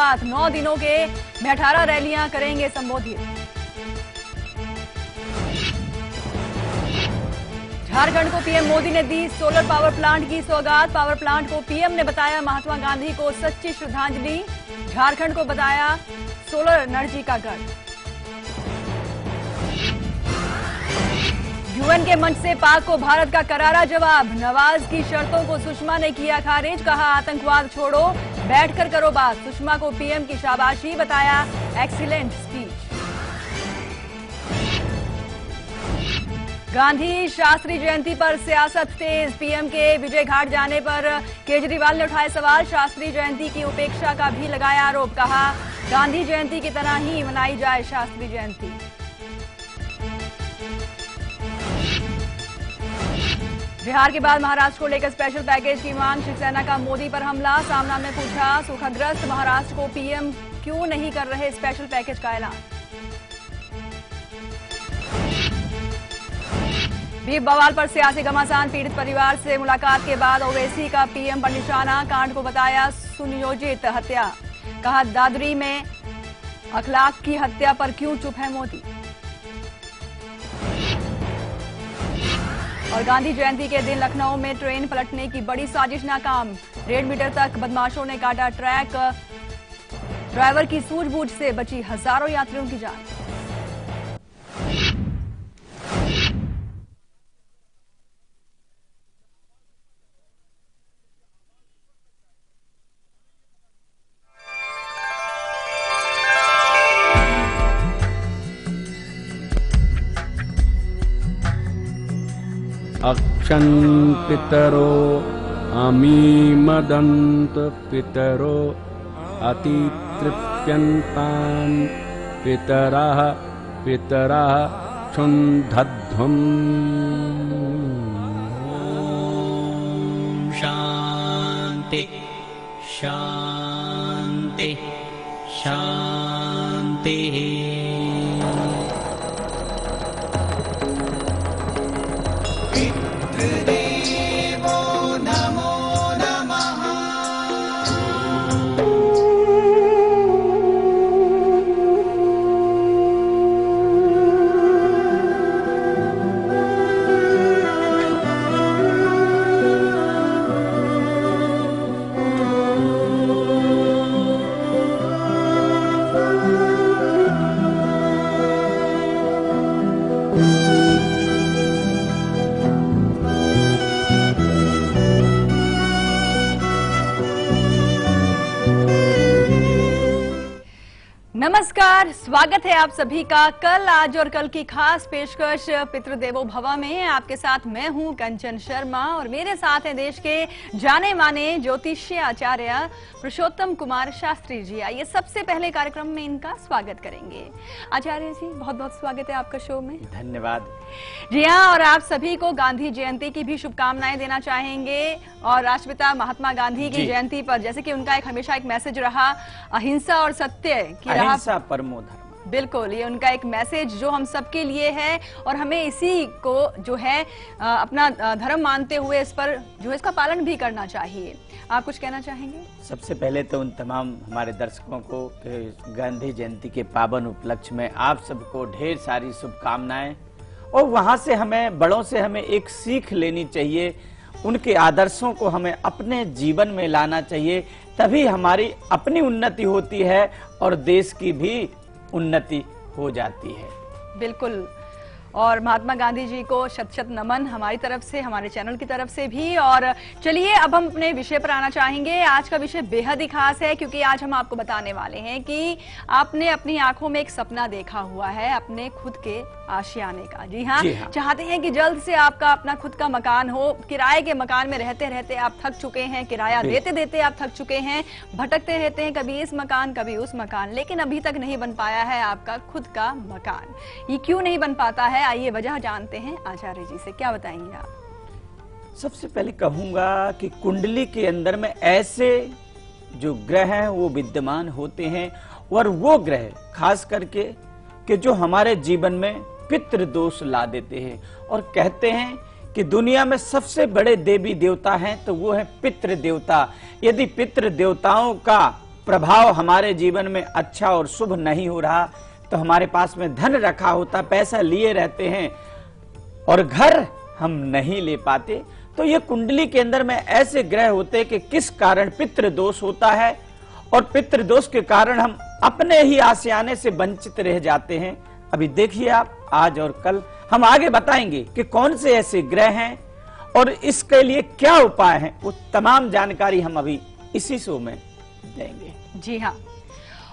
शुरुआत। 9 दिनों के में 18 रैलियां करेंगे संबोधित। झारखंड को पीएम मोदी ने दी सोलर पावर प्लांट की सौगात। पावर प्लांट को पीएम ने बताया महात्मा गांधी को सच्ची श्रद्धांजलि। झारखंड को बताया सोलर एनर्जी का गढ़। यूएन के मंच से पाक को भारत का करारा जवाब। नवाज की शर्तों को सुषमा ने किया खारिज। कहा आतंकवाद छोड़ो, बैठकर करो बात। सुषमा को पीएम की शाबाशी, बताया एक्सीलेंट स्पीच। गांधी शास्त्री जयंती पर सियासत तेज। पीएम के विजय घाट जाने पर केजरीवाल ने उठाए सवाल। शास्त्री जयंती की उपेक्षा का भी लगाया आरोप। कहा गांधी जयंती की तरह ही मनाई जाए शास्त्री जयंती। बिहार के बाद महाराष्ट्र को लेकर स्पेशल पैकेज की मांग। शिवसेना का मोदी पर हमला। सामना में पूछा सूखाग्रस्त महाराष्ट्र को पीएम क्यों नहीं कर रहे स्पेशल पैकेज का ऐलान। बीफ बवाल पर सियासी घमासान। पीड़ित परिवार से मुलाकात के बाद ओवैसी का पीएम पर निशाना। कांड को बताया सुनियोजित हत्या। कहा दादरी में अखलाक की हत्या पर क्यों चुप है मोदी। और गांधी जयंती के दिन लखनऊ में ट्रेन पलटने की बड़ी साजिश नाकाम। 1.5 मीटर तक बदमाशों ने काटा ट्रैक। ड्राइवर की सूझबूझ से बची हजारों यात्रियों की जान। अक्षं पितरो अमीमदन्त पितरो अतितृप्यन्तान् पितरः क्षुन्धध्वम्। शान्ति शान्ति शान्तिः। पितृदेवो नमो नमः। नमस्कार, स्वागत है आप सभी का कल, आज और कल की खास पेशकश पितृदेवो भव में। आपके साथ मैं हूं कंचन शर्मा और मेरे साथ हैं देश के जाने माने ज्योतिषीय आचार्य पुरुषोत्तम कुमार शास्त्री जी। आइए सबसे पहले कार्यक्रम में इनका स्वागत करेंगे। आचार्य जी, बहुत बहुत स्वागत है आपका शो में। धन्यवाद जी हाँ, और आप सभी को गांधी जयंती की भी शुभकामनाएं देना चाहेंगे। और राष्ट्रपिता महात्मा गांधी की जयंती पर, जैसे कि उनका हमेशा एक मैसेज रहा, अहिंसा और सत्य की राह, अहिंसा परमो धर्म। बिल्कुल, ये उनका एक मैसेज जो हम सबके लिए है और हमें इसी को जो है अपना धर्म मानते हुए इस पर जो है इसका पालन भी करना चाहिए। आप कुछ कहना चाहेंगे? सबसे पहले तो उन तमाम हमारे दर्शकों को गांधी जयंती के पावन उपलक्ष्य में आप सबको ढेर सारी शुभकामनाएं। और वहां से हमें, बड़ों से हमें एक सीख लेनी चाहिए, उनके आदर्शों को हमें अपने जीवन में लाना चाहिए, तभी हमारी अपनी उन्नति होती है और देश की भी उन्नति हो जाती है। बिल्कुल, और महात्मा गांधी जी को शत शत नमन हमारी तरफ से, हमारे चैनल की तरफ से भी। और चलिए अब हम अपने विषय पर आना चाहेंगे। आज का विषय बेहद ही खास है क्योंकि आज हम आपको बताने वाले हैं कि आपने अपनी आंखों में एक सपना देखा हुआ है अपने खुद के आशियाने का। जी हाँ, चाहते हैं कि जल्द से आपका अपना खुद का मकान हो। किराए के मकान में रहते रहते आप थक चुके हैं, किराया देते देते आप थक चुके हैं, भटकते रहते हैं कभी इस मकान कभी उस मकान, लेकिन अभी तक नहीं बन पाया है आपका खुद का मकान। ये क्यों नहीं बन पाता है, आइए वजह जानते हैं आचार्य जी से। क्या बताएंगे आप? सबसे पहले कहूंगा कि कुंडली के अंदर में ऐसे जो ग्रह हैं वो विद्यमान होते हैं, और वो ग्रह खास करके कि जो हमारे जीवन में पितृ दोष ला देते हैं। और कहते हैं कि दुनिया में सबसे बड़े देवी देवता हैं तो वो है पितृ देवता। यदि पितृ देवताओं का प्रभाव हमारे जीवन में अच्छा और शुभ नहीं हो रहा, तो हमारे पास में धन रखा होता, पैसा लिए रहते हैं और घर हम नहीं ले पाते, तो ये कुंडली के अंदर में ऐसे ग्रह होते हैं कि किस कारण पितृ दोष होता है और पितृ दोष के कारण हम अपने ही आशियाने से वंचित रह जाते हैं। अभी देखिए आप, आज और कल हम आगे बताएंगे कि कौन से ऐसे ग्रह हैं और इसके लिए क्या उपाय हैं, वो तमाम जानकारी हम अभी इसी शो में देंगे। जी हाँ,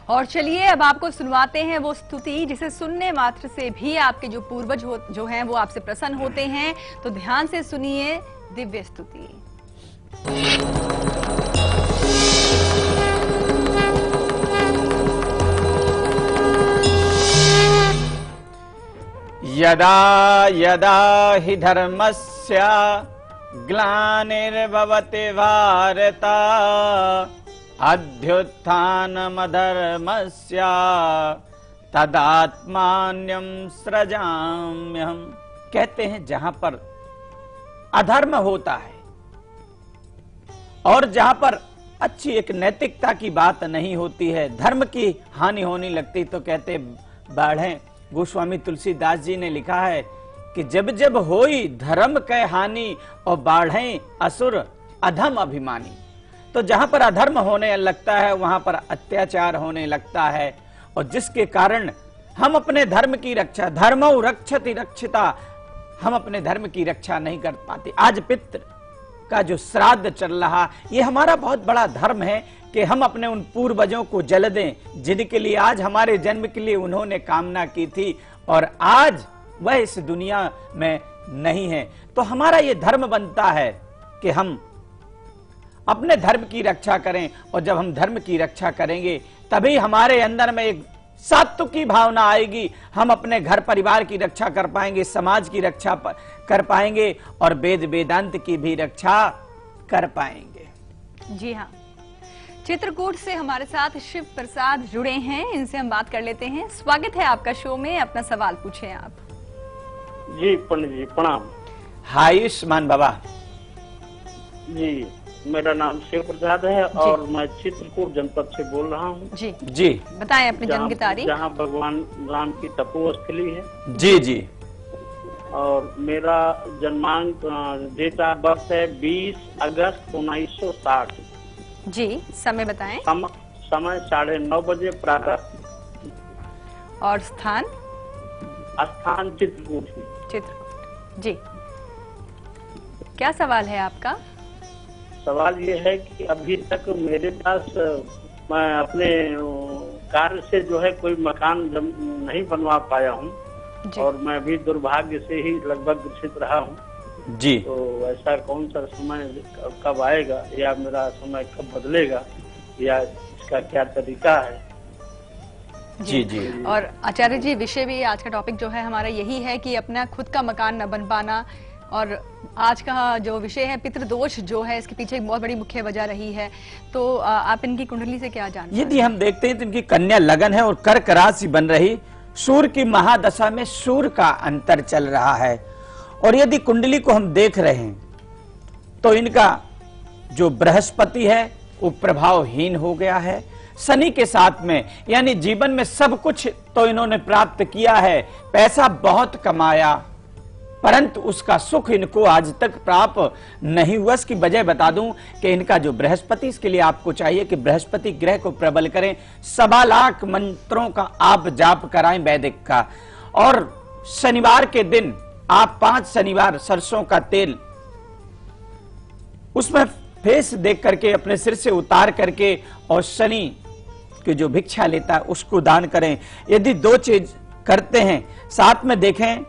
और चलिए अब आपको सुनवाते हैं वो स्तुति जिसे सुनने मात्र से भी आपके जो पूर्वज जो हैं वो आपसे प्रसन्न होते हैं। तो ध्यान से सुनिए दिव्य स्तुति। यदा यदा हि धर्मस्य ग्लानिर्भवति भारत अध्युत्थानमधर्मस्य तदात्मान्यं सृजाम्यहम्। कहते हैं जहां पर अधर्म होता है और जहां पर अच्छी एक नैतिकता की बात नहीं होती है, धर्म की हानि होने लगती, तो कहते बाढ़ें। गोस्वामी तुलसीदास जी ने लिखा है कि जब जब होई धर्म कै हानि और बाढ़ें असुर अधम अभिमानी। तो जहां पर अधर्म होने लगता है वहां पर अत्याचार होने लगता है, और जिसके कारण हम अपने धर्म की रक्षा, धर्मो रक्षति रक्षिता, हम अपने धर्म की रक्षा नहीं कर पाते। आज पितृ का जो श्राद्ध चल रहा, ये हमारा बहुत बड़ा धर्म है कि हम अपने उन पूर्वजों को जल दें जिनके लिए आज हमारे जन्म के लिए उन्होंने कामना की थी और आज वह इस दुनिया में नहीं है। तो हमारा ये धर्म बनता है कि हम अपने धर्म की रक्षा करें, और जब हम धर्म की रक्षा करेंगे तभी हमारे अंदर में एक सात्विक की भावना आएगी, हम अपने घर परिवार की रक्षा कर पाएंगे, समाज की रक्षा कर पाएंगे और वेद वेदांत की भी रक्षा कर पाएंगे। जी हाँ, चित्रकूट से हमारे साथ शिव प्रसाद जुड़े हैं, इनसे हम बात कर लेते हैं। स्वागत है आपका शो में, अपना सवाल पूछें आप। जी पंडित जी प्रणाम। आयुष्मान बाबा जी, मेरा नाम शिव प्रसाद है और मैं चित्रकूट जनपद से बोल रहा हूँ। जी जी बताएं अपने जन्म की तारीख। जहाँ भगवान राम की तपोस्थली है। जी जी। और मेरा जन्मांक डेट ऑफ बर्थ है 20 अगस्त 1960। जी समय बताएं। समय 9:30 बजे प्रातः। और स्थान चित्रकूट। चित्रकूट। जी, क्या सवाल है आपका? सवाल ये है कि अभी तक मेरे पास मैं अपने कार्य से जो है कोई मकान नहीं बनवा पाया हूँ और मैं भी दुर्भाग्य से ही लगभग ग्रसित रहा हूँ। जी, तो ऐसा कौन सा समय कब आएगा या मेरा समय कब बदलेगा या इसका क्या तरीका है? जी जी। और आचार्य जी, विषय भी आज का टॉपिक जो है हमारा यही है कि अपना खुद का मकान न बन पाना, और आज का जो विषय है पितृदोष जो है, इसके पीछे एक बहुत बड़ी मुख्य वजह रही है। तो आप इनकी कुंडली से क्या जानते हैं? यदि हम देखते हैं तो इनकी कन्या लगन है और कर्क राशि बन रही, सूर्य की महादशा में सूर्य का अंतर चल रहा है, और यदि कुंडली को हम देख रहे हैं तो इनका जो बृहस्पति है वो प्रभावहीन हो गया है शनि के साथ में, यानी जीवन में सब कुछ तो इन्होंने प्राप्त किया है, पैसा बहुत कमाया, परंतु उसका सुख इनको आज तक प्राप्त नहीं हुआ। इसकी वजह बता दूं कि इनका जो बृहस्पति, इसके लिए आपको चाहिए कि बृहस्पति ग्रह को प्रबल करें, 1.25 लाख मंत्रों का आप जाप कराएं वैदिक का, और शनिवार के दिन आप 5 शनिवार सरसों का तेल उसमें फेस देख करके अपने सिर से उतार करके और शनि की जो भिक्षा लेता है उसको दान करें। यदि 2 चीज करते हैं साथ में, देखें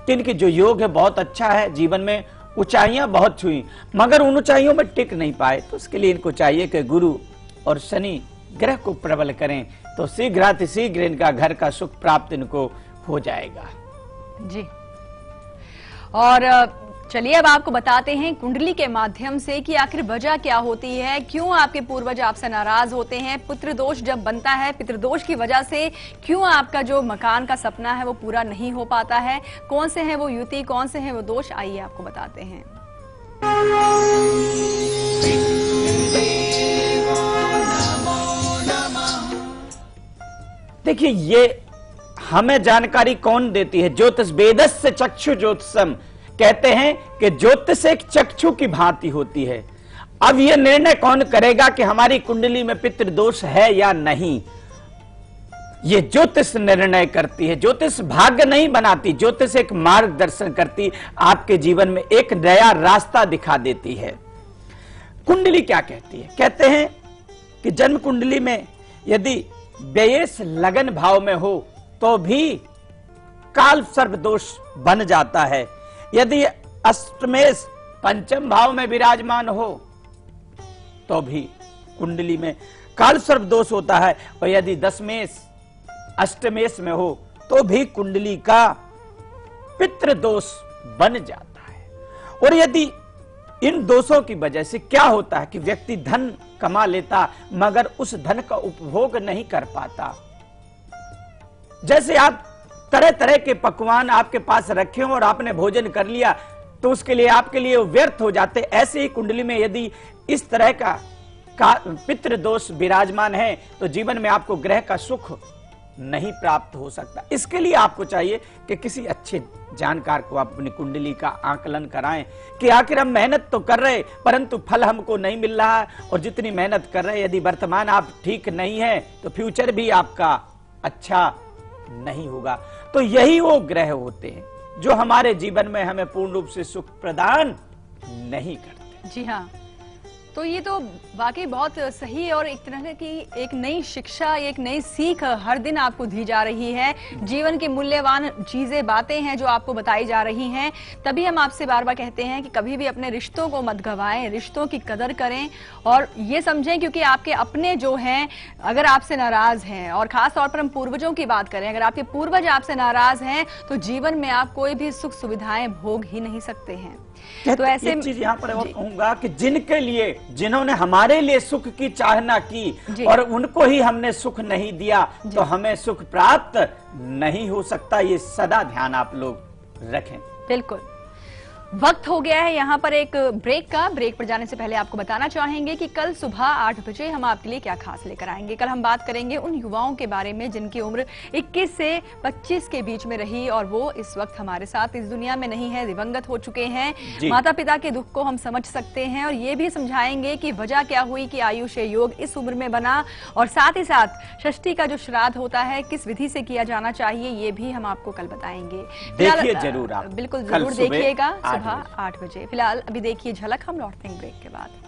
कि इनके जो योग है बहुत अच्छा है, जीवन में ऊंचाइयां बहुत छुई मगर उन ऊंचाइयों में टिक नहीं पाए, तो उसके लिए इनको चाहिए कि गुरु और शनि ग्रह को प्रबल करें, तो शीघ्र इनका घर का सुख प्राप्त इनको हो जाएगा। जी, और चलिए अब आपको बताते हैं कुंडली के माध्यम से कि आखिर वजह क्या होती है, क्यों आपके पूर्वज आपसे नाराज होते हैं, पितृदोष जब बनता है, पितृदोष की वजह से क्यों आपका जो मकान का सपना है वो पूरा नहीं हो पाता है, कौन से हैं वो युति, कौन से हैं वो दोष, आइए आपको बताते हैं। देवो नमो देखिए, ये हमें जानकारी कौन देती है? ज्योतिष वेदस्य चक्षु ज्योतिषम, कहते हैं कि ज्योतिष एक चक्षु की भांति होती है। अब यह निर्णय कौन करेगा कि हमारी कुंडली में पितृदोष है या नहीं? ये ज्योतिष निर्णय करती है। ज्योतिष भाग्य नहीं बनाती, ज्योतिष एक मार्गदर्शन करती, आपके जीवन में एक नया रास्ता दिखा देती है। कुंडली क्या कहती है? कहते हैं कि जन्म कुंडली में यदि व्ययेश लगन भाव में हो तो भी काल सर्प दोष बन जाता है। यदि अष्टमेश पंचम भाव में विराजमान हो तो भी कुंडली में काल सर्प दोष होता है, और यदि दशमेश अष्टमेश में हो तो भी कुंडली का पितृ दोष बन जाता है। और यदि इन दोषों की वजह से क्या होता है कि व्यक्ति धन कमा लेता मगर उस धन का उपभोग नहीं कर पाता। जैसे आप तरह तरह के पकवान आपके पास रखे हो और आपने भोजन कर लिया तो उसके लिए आपके लिए व्यर्थ हो जाते। ऐसे ही कुंडली में यदि इस तरह का पितृ दोष विराजमान है तो जीवन में आपको ग्रह का सुख नहीं प्राप्त हो सकता। इसके लिए आपको चाहिए कि किसी अच्छे जानकार को आप अपनी कुंडली का आकलन कराएं कि आखिर हम मेहनत तो कर रहे परंतु फल हमको नहीं मिल रहा है, और जितनी मेहनत कर रहे यदि वर्तमान आप ठीक नहीं है तो फ्यूचर भी आपका अच्छा नहीं होगा। तो यही वो ग्रह होते हैं जो हमारे जीवन में हमें पूर्ण रूप से सुख प्रदान नहीं करते। जी हाँ, तो ये तो वाकई बहुत सही और एक तरह की एक नई शिक्षा, एक नई सीख हर दिन आपको दी जा रही है। जीवन की मूल्यवान चीजें, बातें हैं जो आपको बताई जा रही हैं। तभी हम आपसे बार बार कहते हैं कि कभी भी अपने रिश्तों को मत गंवाएं, रिश्तों की कदर करें और ये समझें क्योंकि आपके अपने जो हैं अगर आपसे नाराज हैं, और खास तौर पर हम पूर्वजों की बात करें, अगर आपके पूर्वज आपसे नाराज हैं तो जीवन में आप कोई भी सुख सुविधाएं भोग ही नहीं सकते हैं। तो ऐसे चीज यहाँ पर और कहूंगा कि जिनके लिए, जिन्होंने हमारे लिए सुख की चाहना की और उनको ही हमने सुख नहीं दिया तो हमें सुख प्राप्त नहीं हो सकता। ये सदा ध्यान आप लोग रखें। बिल्कुल। वक्त हो गया है यहाँ पर एक ब्रेक का। ब्रेक पर जाने से पहले आपको बताना चाहेंगे कि कल सुबह 8 बजे हम आपके लिए क्या खास लेकर आएंगे। कल हम बात करेंगे उन युवाओं के बारे में जिनकी उम्र 21 से 25 के बीच में रही और वो इस वक्त हमारे साथ इस दुनिया में नहीं है, दिवंगत हो चुके हैं। माता पिता के दुख को हम समझ सकते हैं और ये भी समझाएंगे कि वजह क्या हुई कि आयुष्य योग इस उम्र में बना, और साथ ही साथ षष्ठी का जो श्राद्ध होता है किस विधि से किया जाना चाहिए ये भी हम आपको कल बताएंगे। देखिए जरूर, आप बिल्कुल जरूर देखिएगा 8 बजे। फिलहाल अभी देखिए झलक, हम लौटते हैं ब्रेक के बाद।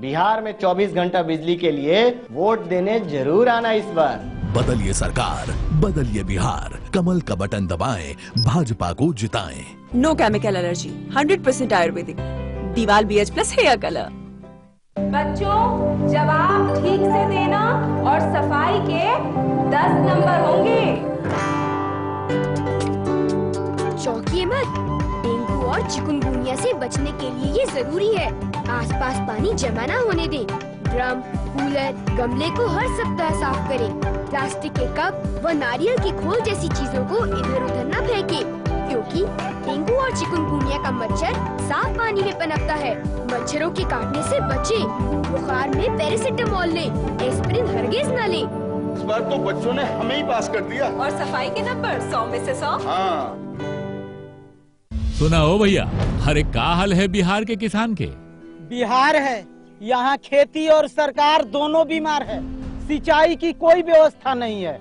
बिहार में 24 घंटा बिजली के लिए वोट देने जरूर आना इस बार। बदलिए सरकार, बदलिए बिहार, कमल का बटन दबाएं, भाजपा को जिताएं। नो केमिकल एलर्जी, 100% आयुर्वेदिक, दीवाल BH+ हेयर कलर। बच्चों, जवाब ठीक से देना और सफाई के 10 नंबर होंगे। चौंकिए मत, डेंगू और चिकुनगुनिया से बचने के लिए ये जरूरी है। आसपास पानी जमा ना होने दें। ड्रम, कूलर, गमले को हर सप्ताह साफ करें। प्लास्टिक के कप व नारियल की खोल जैसी चीजों को इधर उधर न फेंकें, क्योंकि डेंगू और चिकुनगुनिया का मच्छर साफ पानी में पनपता है। मच्छरों के काटने से बचें। बुखार में पैरासिटामोल लें, एस्पिरिन हरगिज न लें। इस बार तो बच्चों ने हमें ही पास कर दिया। और सफाई के नंबर 100 में से 100। हाँ। सुना हो भैया, अरे का हाल है बिहार के किसान के? बिहार है, यहाँ खेती और सरकार दोनों बीमार है। सिंचाई की कोई व्यवस्था नहीं है।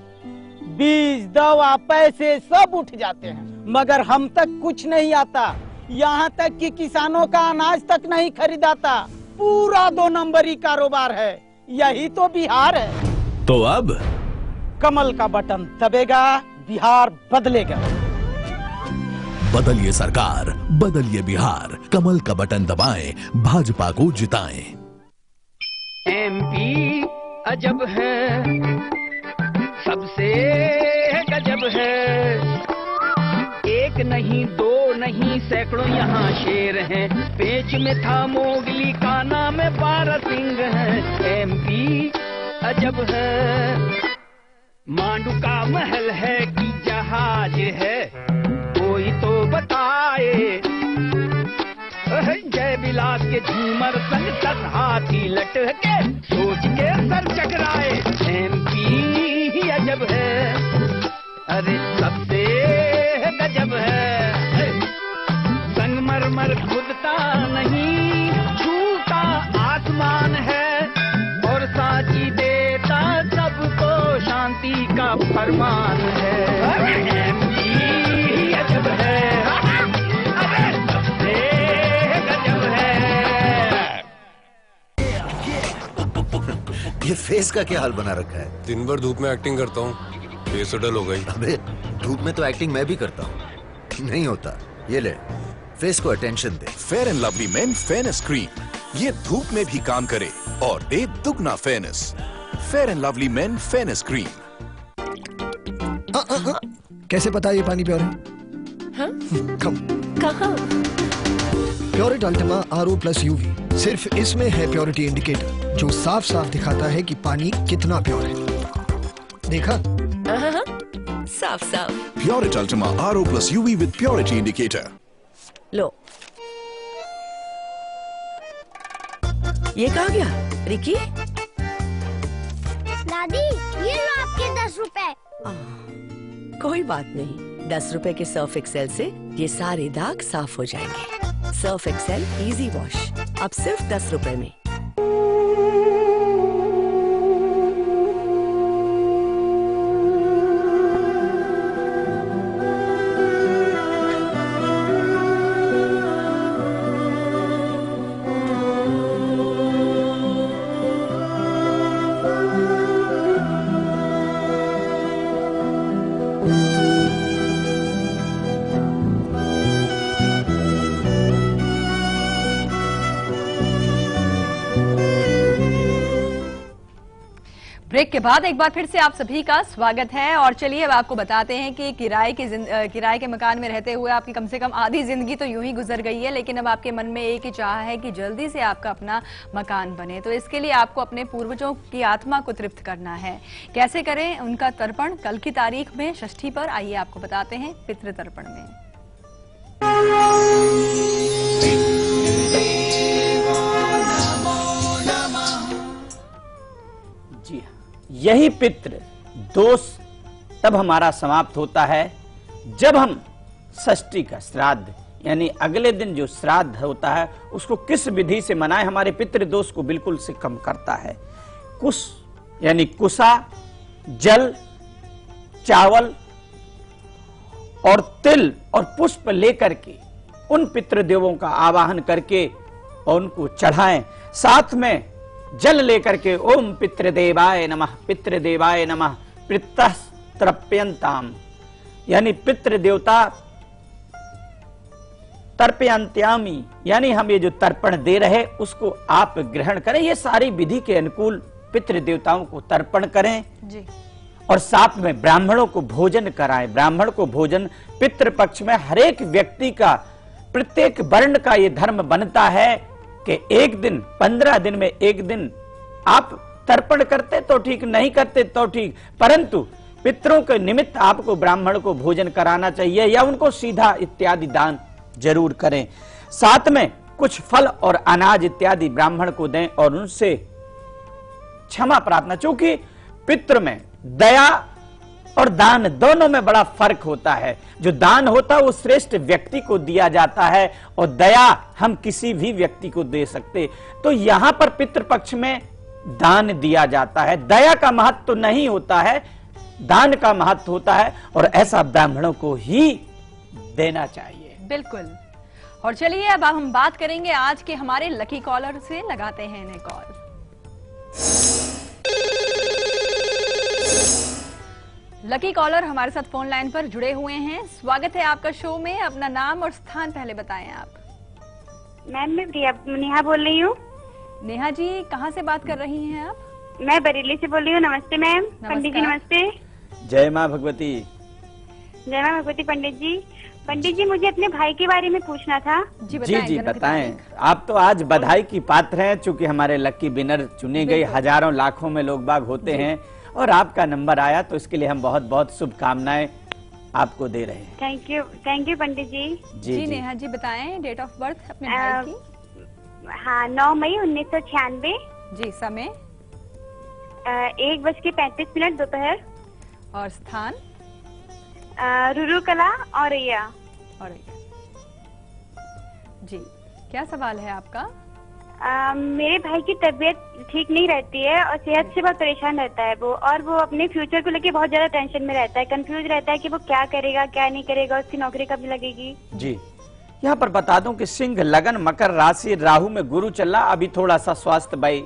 बीज, दवा, पैसे सब उठ जाते हैं मगर हम तक कुछ नहीं आता। यहाँ तक कि किसानों का अनाज तक नहीं खरीदाता। पूरा 2 नंबरी कारोबार है। यही तो बिहार है। तो अब कमल का बटन दबेगा, बिहार बदलेगा। बदलिए सरकार, बदलिए बिहार, कमल का बटन दबाएं, भाजपा को जिताएं। MP अजब है, सबसे गजब है। एक नहीं दो नहीं सैकड़ों यहाँ शेर हैं। पेच में था मोगली का नाम 12 सिंह है। MP अजब है। मांडू का महल है कि जहाज है, कोई तो बताए। जय बिलास के झूमर संग 10 हाथी लटके, सोच के सर चकराए। MP अजब है, अरे सबसे गजब है। संगमरमर खुदता नहीं, छूता आसमान है, और साची देता सबको शांति का फरमान है। MP अजब है, अरे सबसे गजब है। ये फेस का क्या हाल बना रखा है? दिन भर धूप में एक्टिंग करता हूँ, फेस डल हो गई। अबे धूप में तो एक्टिंग मैं भी करता हूँ, नहीं होता। ये ले, फेस को attention they. Fair and Lovely main fairness cream, ये धूप में भी काम करे और दे दुगना fairness. Fair and Lovely main fairness cream. कैसे पता ये पानी प्योर है? हाँ? कहाँ? प्योरिट अल्टीमा RO+ UV, सिर्फ इसमें है प्योरिटी इंडिकेटर, जो साफ साफ दिखाता है कि पानी कितना प्योर है। देखा? साफ साफ। Pureit Ultima RO+ UV with purity indicator. लो, ये कहाँ गया रिकी? दादी, ये लो आपके 10 रुपए। कोई बात नहीं, 10 रुपए के सर्फ एक्सेल से ये सारे दाग साफ हो जाएंगे। सर्फ एक्सेल इजी वॉश अब सिर्फ 10 रुपए में। ब्रेक के बाद एक बार फिर से आप सभी का स्वागत है। और चलिए अब आपको बताते हैं कि किराए के मकान में रहते हुए आपकी कम से कम आधी जिंदगी तो यूं ही गुजर गई है, लेकिन अब आपके मन में एक ही चाह है कि जल्दी से आपका अपना मकान बने। तो इसके लिए आपको अपने पूर्वजों की आत्मा को तृप्त करना है। कैसे करें उनका तर्पण? कल की तारीख में षष्ठी पर आइए आपको बताते हैं पितृ तर्पण में। जी हाँ, यही पितृ दोष तब हमारा समाप्त होता है जब हम षष्ठी का श्राद्ध यानी अगले दिन जो श्राद्ध होता है उसको किस विधि से मनाएं। हमारे पितृ दोष को बिल्कुल से कम करता है। कुश यानी कुशा, जल, चावल और तिल और पुष्प लेकर के उन पितृदेवों का आवाहन करके और उनको चढ़ाएं। साथ में जल लेकर के ओम पितृदेवाय नमः, पितृदेवाय नमः, पितः तर्पयन्ताम यानी पितृदेवता तर्पयन्त्यामि यानी हम ये जो तर्पण दे रहे उसको आप ग्रहण करें। ये सारी विधि के अनुकूल पितृदेवताओं को तर्पण करें जी। और साथ में ब्राह्मणों को भोजन कराएं। ब्राह्मण को भोजन पितृपक्ष में हर एक व्यक्ति का, प्रत्येक वर्ण का ये धर्म बनता है कि एक दिन 15 दिन में एक दिन आप तर्पण करते तो ठीक, नहीं करते तो ठीक, परंतु पितरों के निमित्त आपको ब्राह्मण को भोजन कराना चाहिए या उनको सीधा इत्यादि दान जरूर करें। साथ में कुछ फल और अनाज इत्यादि ब्राह्मण को दें और उनसे क्षमा प्रार्थना। चूंकि पितृ में दया और दान दोनों में बड़ा फर्क होता है। जो दान होता है वो श्रेष्ठ व्यक्ति को दिया जाता है और दया हम किसी भी व्यक्ति को दे सकते। तो यहां पर पितृपक्ष में दान दिया जाता है। दया का महत्व तो नहीं होता है, दान का महत्व होता है और ऐसा ब्राह्मणों को ही देना चाहिए। बिल्कुल। और चलिए अब हम बात करेंगे आज के हमारे लकी कॉलर से। लगाते हैं इन्हें कॉल। लकी कॉलर हमारे साथ फोन लाइन पर जुड़े हुए हैं। स्वागत है आपका शो में। अपना नाम और स्थान पहले बताएं आप। मैम मैं नेहा बोल रही हूँ। नेहा जी कहाँ से बात कर रही हैं आप? मैं बरेली से बोल रही हूँ। नमस्ते मैम। पंडित जी नमस्ते। जय माँ भगवती। जय माँ भगवती। पंडित जी मुझे अपने भाई के बारे में पूछना था। जी बताएं। आप तो आज बधाई की पात्र हैं, चूंकि हमारे लकी विनर चुने गए, हजारों लाखों में लोग बाग होते हैं और आपका नंबर आया, तो इसके लिए हम बहुत बहुत शुभकामनाएं आपको दे रहे हैं। थैंक यू पंडित जी। जी नेहा जी बताएं डेट ऑफ बर्थ अपने भाई की। हाँ 9 मई 1996। जी समय 1:35 दोपहर। और स्थान रुरु कला औरैया। जी क्या सवाल है आपका? मेरे भाई की तबीयत ठीक नहीं रहती है और सेहत से बहुत परेशान रहता है वो, और वो अपने फ्यूचर को लेके बहुत ज्यादा टेंशन में रहता है, कंफ्यूज रहता है कि वो क्या करेगा क्या नहीं करेगा, उसकी नौकरी कब लगेगी। जी यहाँ पर बता दूं कि सिंह, लगन, मकर राशि, राहु में गुरु चल रहा। अभी थोड़ा सा स्वास्थ्य भाई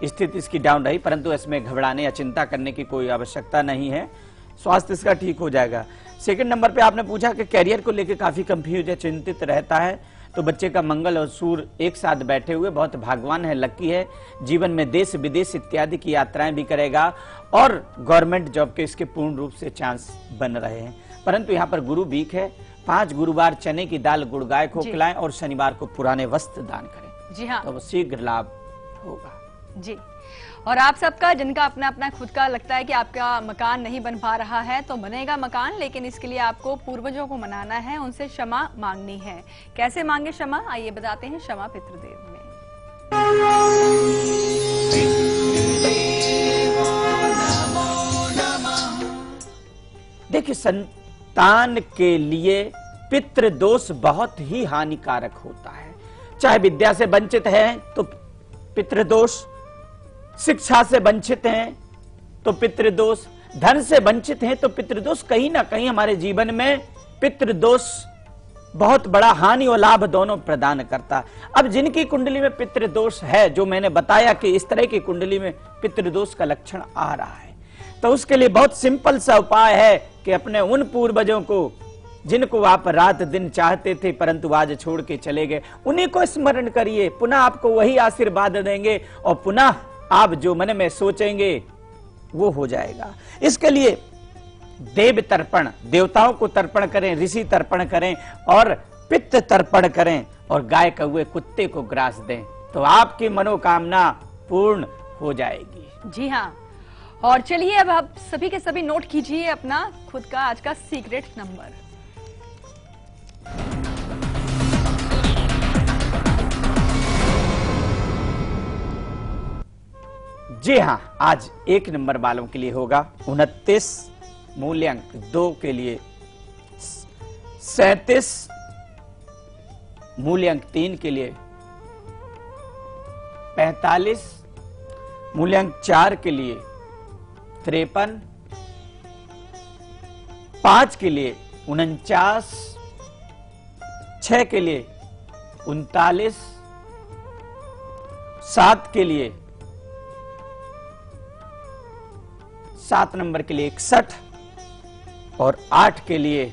स्थिति इसकी डाउन रही, परंतु इसमें घबराने या चिंता करने की कोई आवश्यकता नहीं है, स्वास्थ्य इसका ठीक हो जाएगा। सेकंड नंबर पे आपने पूछा कि कैरियर को लेकर काफी कंफ्यूज है, चिंतित रहता है, तो बच्चे का मंगल और सूर्य एक साथ बैठे हुए बहुत भाग्यवान है, लकी है, जीवन में देश विदेश इत्यादि की यात्राएं भी करेगा और गवर्नमेंट जॉब के इसके पूर्ण रूप से चांस बन रहे हैं। परंतु यहाँ पर गुरु वीक है। 5 गुरुवार चने की दाल गुड़ गाय को खिलाएं और शनिवार को पुराने वस्त्र दान करें। जी हाँ, तो शीघ्र लाभ होगा। जी और आप सबका जिनका अपना अपना खुद का लगता है कि आपका मकान नहीं बन पा रहा है, तो बनेगा मकान, लेकिन इसके लिए आपको पूर्वजों को मनाना है, उनसे क्षमा मांगनी है। कैसे मांगे क्षमा, आइए बताते हैं क्षमा पितृदेव में। देखिए, संतान के लिए पितृदोष बहुत ही हानिकारक होता है। चाहे विद्या से वंचित है तो पितृदोष, शिक्षा से वंचित हैं तो पितृदोष, धन से वंचित हैं तो पितृदोष। कहीं ना कहीं हमारे जीवन में पितृदोष बहुत बड़ा हानि और लाभ दोनों प्रदान करता। अब जिनकी कुंडली में पितृदोष है, जो मैंने बताया कि इस तरह की कुंडली में पितृदोष का लक्षण आ रहा है, तो उसके लिए बहुत सिंपल सा उपाय है कि अपने उन पूर्वजों को जिनको आप रात दिन चाहते थे परंतु आज छोड़ के चले गए, उन्हीं को स्मरण करिए, पुनः आपको वही आशीर्वाद देंगे और पुनः आप जो मन में सोचेंगे वो हो जाएगा। इसके लिए देव तर्पण, देवताओं को तर्पण करें, ऋषि तर्पण करें और पित्त तर्पण करें और गाय कौवे कुत्ते को ग्रास दें, तो आपकी मनोकामना पूर्ण हो जाएगी। जी हाँ, और चलिए अब आप सभी के सभी नोट कीजिए अपना खुद का आज का सीक्रेट नंबर। जी हाँ, आज 1 नंबर वालों के लिए होगा 29, मूल्यांक 2 के लिए 37, मूल्यांक 3 के लिए 45, मूल्यांक 4 के लिए 53, 5 के लिए 49, 6 के लिए 39, 7 के लिए 7 नंबर के लिए 61 और 8 के लिए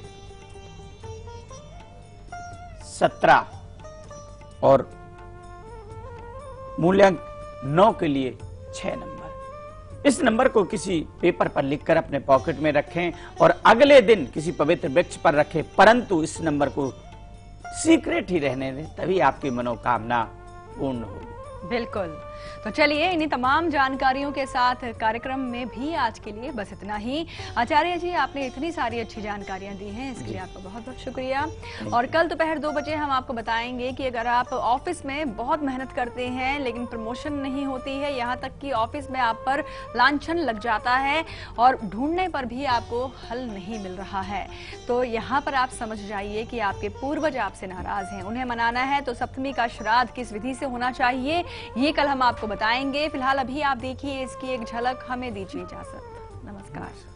17 और मूल्यांक 9 के लिए 6 नंबर। इस नंबर को किसी पेपर पर लिखकर अपने पॉकेट में रखें और अगले दिन किसी पवित्र वृक्ष पर रखें, परंतु इस नंबर को सीक्रेट ही रहने दें, तभी आपकी मनोकामना पूर्ण होगी। बिल्कुल, तो चलिए इन्हीं तमाम जानकारियों के साथ कार्यक्रम में भी आज के लिए बस इतना ही। आचार्य जी, आपने इतनी सारी अच्छी जानकारियां दी हैं, इसके लिए आपका बहुत बहुत शुक्रिया। और कल दोपहर 2 बजे हम आपको बताएंगे कि अगर आप ऑफिस में बहुत मेहनत करते हैं लेकिन प्रमोशन नहीं होती है, यहाँ तक कि ऑफिस में आप पर लांछन लग जाता है और ढूंढने पर भी आपको हल नहीं मिल रहा है, तो यहाँ पर आप समझ जाइए कि आपके पूर्वज आपसे नाराज हैं, उन्हें मनाना है तो सप्तमी का श्राद्ध किस विधि से होना चाहिए, ये कल हम आपको बताएंगे। फिलहाल अभी आप देखिए इसकी एक झलक, हमें दीजिए इजाजत। नमस्कार।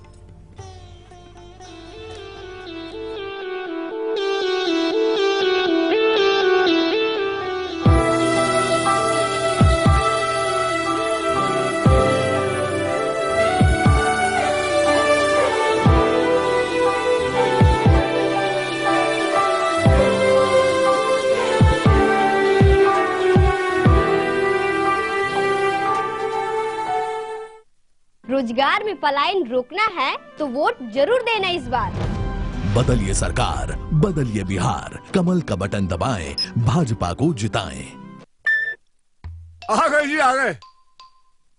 रोजगार में पलायन रोकना है तो वोट जरूर देना इस बार। बदलिए सरकार, बदलिए बिहार, कमल का बटन दबाएं, भाजपा को जिताएं। आ गए जी, आ गए।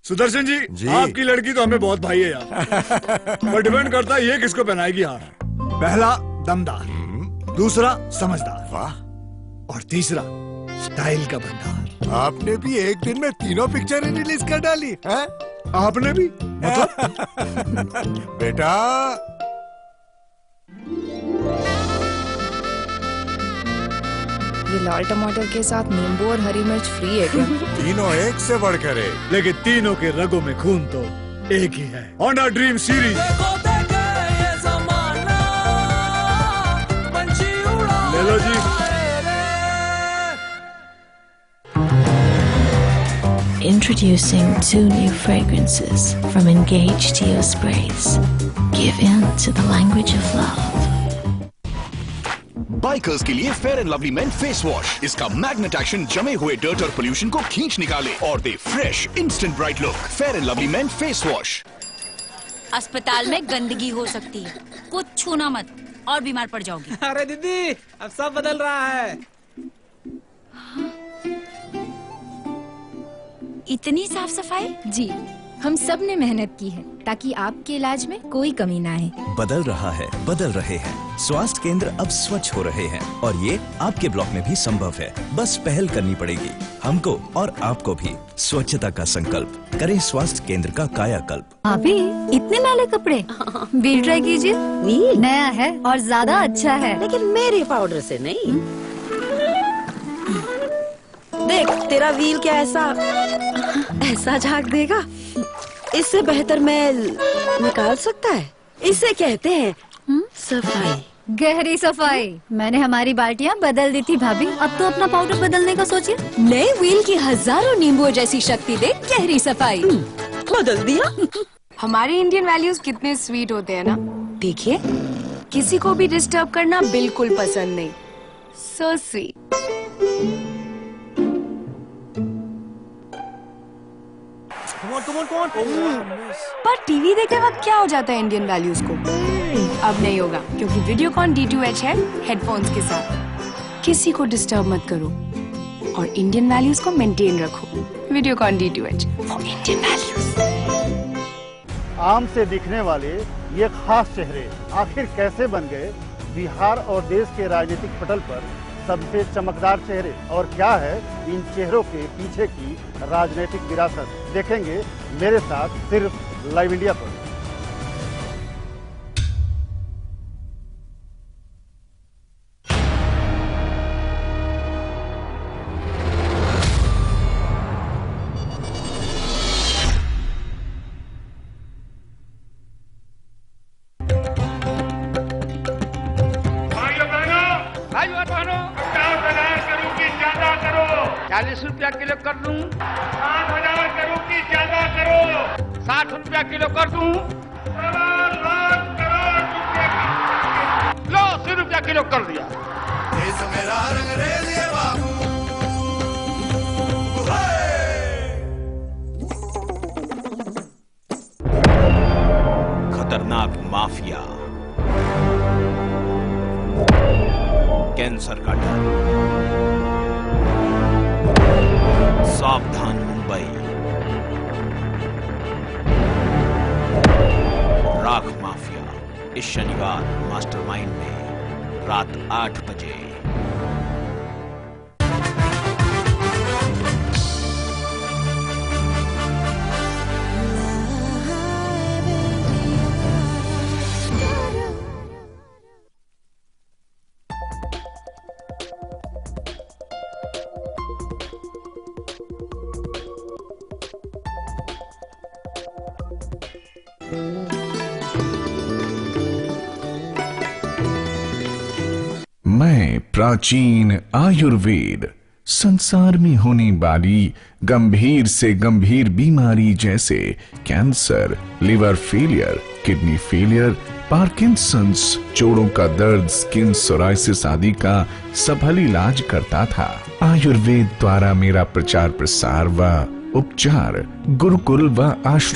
सुदर्शन जी, आपकी लड़की तो हमें बहुत भाई है यार। पर डिपेंड करता है ये किसको पहनाएगी हार। पहला दमदार, दूसरा समझदार, वाह, और तीसरा स्टाइल का भंडार। आपने भी एक दिन में तीनों पिक्चरें रिलीज कर डाली है? आपने भी मतलब? बेटा ये लाल टमाटर के साथ नींबू और हरी मिर्च फ्री है क्या? तीनों एक से बढ़कर एक। लेकिन तीनों के रगों में खून तो एक ही है। होंडा ड्रीम सीरीज ले लो जी। Introducing 2 new fragrances from Engage Deo Sprays. Give in to the language of love. Bikers के लिए Fair and Lovely men face wash. इसका मैग्नेट एक्शन जमे हुए डर्ट और पोल्यूशन को खींच निकाले और दे fresh instant bright look. Fair and Lovely men face wash. अस्पताल में गंदगी हो सकती है, कुछ छूना मत और बीमार पड़ जाओगी। अरे दीदी, अब सब बदल रहा है। इतनी साफ सफाई? जी, हम सब ने मेहनत की है ताकि आपके इलाज में कोई कमी ना आए। बदल रहा है, बदल रहे हैं। स्वास्थ्य केंद्र अब स्वच्छ हो रहे हैं और ये आपके ब्लॉक में भी संभव है। बस पहल करनी पड़ेगी हमको और आपको भी। स्वच्छता का संकल्प करें, स्वास्थ्य केंद्र का कायाकल्प। अभी इतने मैले कपड़े, व्हील ट्राई कीजिए। व्हील नया है और ज्यादा अच्छा है, लेकिन मेरे पाउडर से नहीं। देख, तेरा व्हील क्या ऐसा झाग देगा? इससे बेहतर मैल निकाल सकता है। इसे कहते हैं सफाई, गहरी सफाई। मैंने हमारी बाल्टियाँ बदल दी थी भाभी, अब तो अपना पाउडर बदलने का सोचिए। नए व्हील की हजारों नींबुओं जैसी शक्ति दे गहरी सफाई। बदल दिया। हमारे इंडियन वैल्यूज कितने स्वीट होते हैं ना। देखिए, किसी को भी डिस्टर्ब करना बिल्कुल पसंद नहीं। So sweet. पर टीवी देखते वक्त क्या हो जाता है इंडियन वैल्यूज को? अब नहीं होगा, क्योंकि वीडियोकॉन D2H है हेडफोन्स के साथ। किसी को डिस्टर्ब मत करो और इंडियन वैल्यूज को मेंटेन रखो। Videocon D2H for Indian values. आम से दिखने वाले ये खास चेहरे आखिर कैसे बन गए बिहार और देश के राजनीतिक पटल पर सबसे चमकदार चेहरे, और क्या है इन चेहरों के पीछे की राजनीतिक विरासत, देखेंगे मेरे साथ सिर्फ लाइव इंडिया पर। भाई और बहनों, 50,000 करोड़ की ज्यादा करो, 40 रुपया किलो कर दूं। 60,000 करोड़ की ज्यादा करो, 60 रुपया किलो कर दूं। 1.25 लाख करोड़ रुपया की लो, 80 रुपया किलो कर दिया। देश मेरा रंगरेज ये बाबू। खतरनाक माफिया, कैंसर का डर, सावधान मुंबई, राख माफिया इस शनिवार मास्टरमाइंड में रात 8 बजे। मैं प्राचीन आयुर्वेद संसार में होने वाली गंभीर से गंभीर बीमारी जैसे cancer, liver failure, kidney failure, Parkinson's, जोड़ों का दर्द, स्किन सोराइसिस आदि का सफल इलाज करता था। आयुर्वेद द्वारा मेरा प्रचार प्रसार व उपचार गुरुकुल व आश्रम